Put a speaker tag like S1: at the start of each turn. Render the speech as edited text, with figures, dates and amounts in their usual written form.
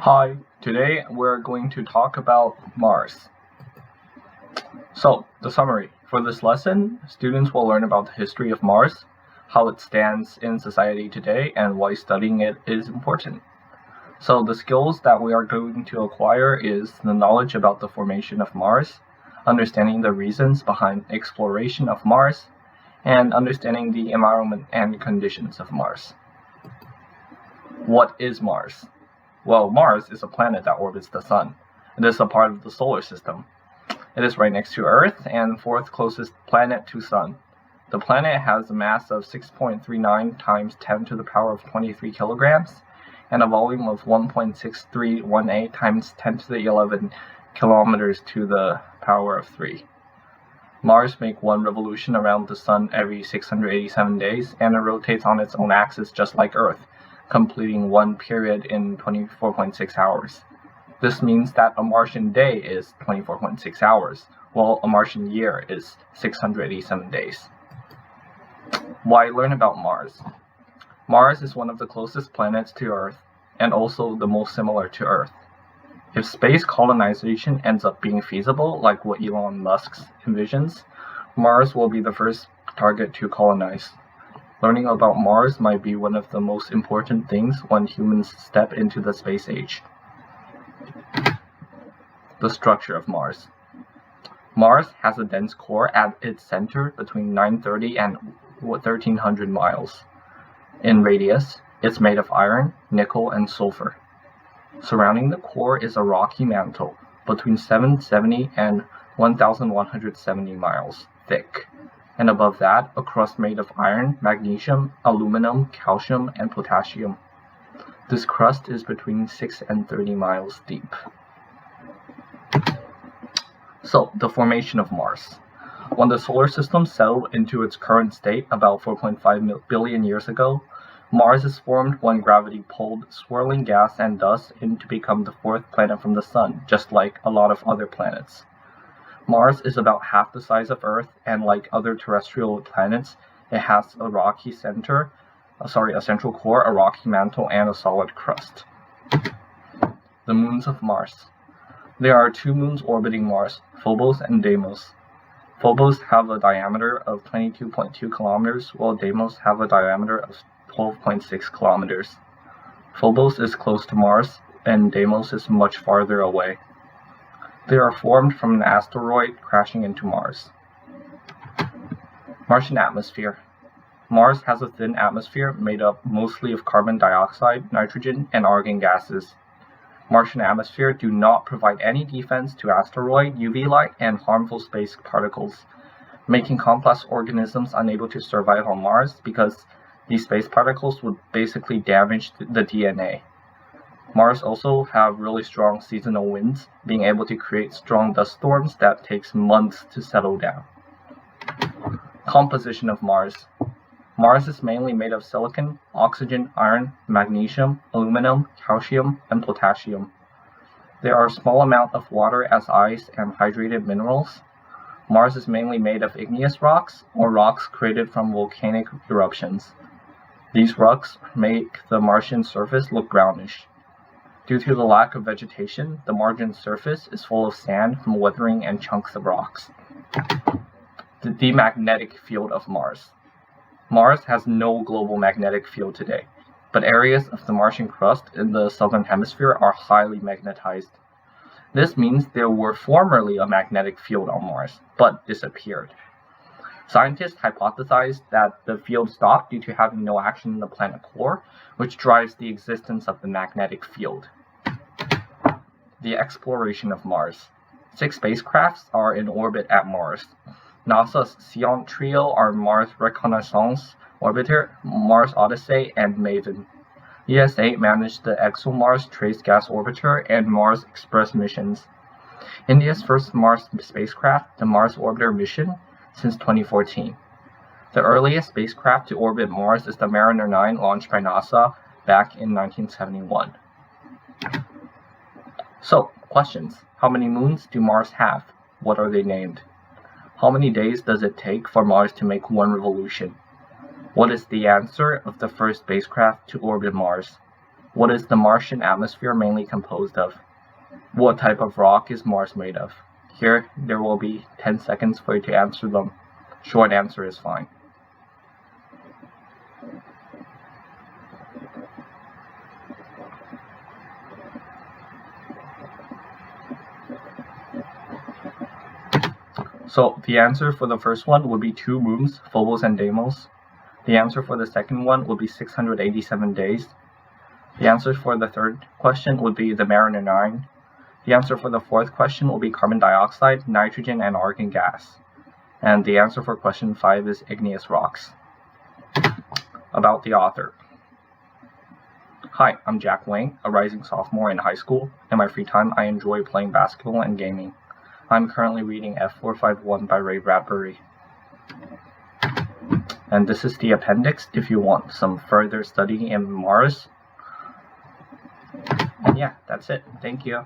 S1: Hi, today we're going to talk about Mars. So, the summary. For this lesson, students will learn about the history of Mars, how it stands in society today, and why studying it is important. So, the skills that we are going to acquire is the knowledge about the formation of Mars, understanding the reasons behind exploration of Mars, and understanding the environment and conditions of Mars. What is Mars? Well, Mars is a planet that orbits the Sun. It is a part of the solar system. It is right next to Earth and fourth closest planet to Sun. The planet has a mass of 6.39 times 10 to the power of 23 kilograms and a volume of 1.6318 times 10 to the 11 kilometers to the power of 3. Mars makes one revolution around the Sun every 687 days, and it rotates on its own axis just like Earth, completing one period in 24.6 hours. This means that a Martian day is 24.6 hours, while a Martian year is 687 days. Why learn about Mars? Mars is one of the closest planets to Earth, and also the most similar to Earth. If space colonization ends up being feasible, like what Elon Musk envisions, Mars will be the first target to colonize. Learning about Mars might be one of the most important things when humans step into the space age. The structure of Mars. Mars has a dense core at its center between 930 and 1300 miles. In radius, it's made of iron, nickel, and sulfur. Surrounding the core is a rocky mantle between 770 and 1170 miles thick. And above that, a crust made of iron, magnesium, aluminum, calcium, and potassium. This crust is between 6 and 30 miles deep. So, the formation of Mars. When the solar system settled into its current state about 4.5 billion years ago, Mars is formed when gravity pulled swirling gas and dust in to become the fourth planet from the Sun, just like a lot of other planets. Mars is about half the size of Earth, and like other terrestrial planets, it has a central core, a rocky mantle, and a solid crust. The moons of Mars. There are two moons orbiting Mars, Phobos and Deimos. Phobos have a diameter of 22.2 kilometers, while Deimos have a diameter of 12.6 kilometers. Phobos is close to Mars, and Deimos is much farther away. They are formed from an asteroid crashing into Mars. Martian atmosphere. Mars has a thin atmosphere made up mostly of carbon dioxide, nitrogen, and argon gases. Martian atmosphere do not provide any defense to asteroid, UV light, and harmful space particles, making complex organisms unable to survive on Mars because these space particles would basically damage the DNA. Mars also have really strong seasonal winds, being able to create strong dust storms that takes months to settle down. Composition of Mars. Mars is mainly made of silicon, oxygen, iron, magnesium, aluminum, calcium, and potassium. There are a small amount of water as ice and hydrated minerals. Mars is mainly made of igneous rocks, or rocks created from volcanic eruptions. These rocks make the Martian surface look brownish. Due to the lack of vegetation, the Martian surface is full of sand from weathering and chunks of rocks. The magnetic field of Mars. Mars has no global magnetic field today, but areas of the Martian crust in the southern hemisphere are highly magnetized. This means there were formerly a magnetic field on Mars, but disappeared. Scientists hypothesized that the field stopped due to having no action in the planet core, which drives the existence of the magnetic field. The exploration of Mars. 6 spacecrafts are in orbit at Mars. NASA's SEON trio are Mars Reconnaissance Orbiter, Mars Odyssey, and MAVEN. ESA managed the ExoMars Trace Gas Orbiter and Mars Express missions. India's first Mars spacecraft, the Mars Orbiter mission, since 2014. The earliest spacecraft to orbit Mars is the Mariner 9 launched by NASA back in 1971. So, questions. How many moons do Mars have? What are they named? How many days does it take for Mars to make one revolution? What is the answer of the first spacecraft to orbit Mars? What is the Martian atmosphere mainly composed of? What type of rock is Mars made of? Here, there will be 10 seconds for you to answer them. Short answer is fine. So the answer for the first one would be 2 moons, Phobos and Deimos. The answer for the second one would be 687 days. The answer for the third question would be the Mariner 9. The answer for the fourth question will be carbon dioxide, nitrogen, and argon gas. And the answer for question 5 is igneous rocks. About the author. Hi, I'm Jack Wang, a rising sophomore in high school. In my free time, I enjoy playing basketball and gaming. I'm currently reading F451 by Ray Bradbury. And this is the appendix if you want some further study in Mars. And yeah, that's it. Thank you.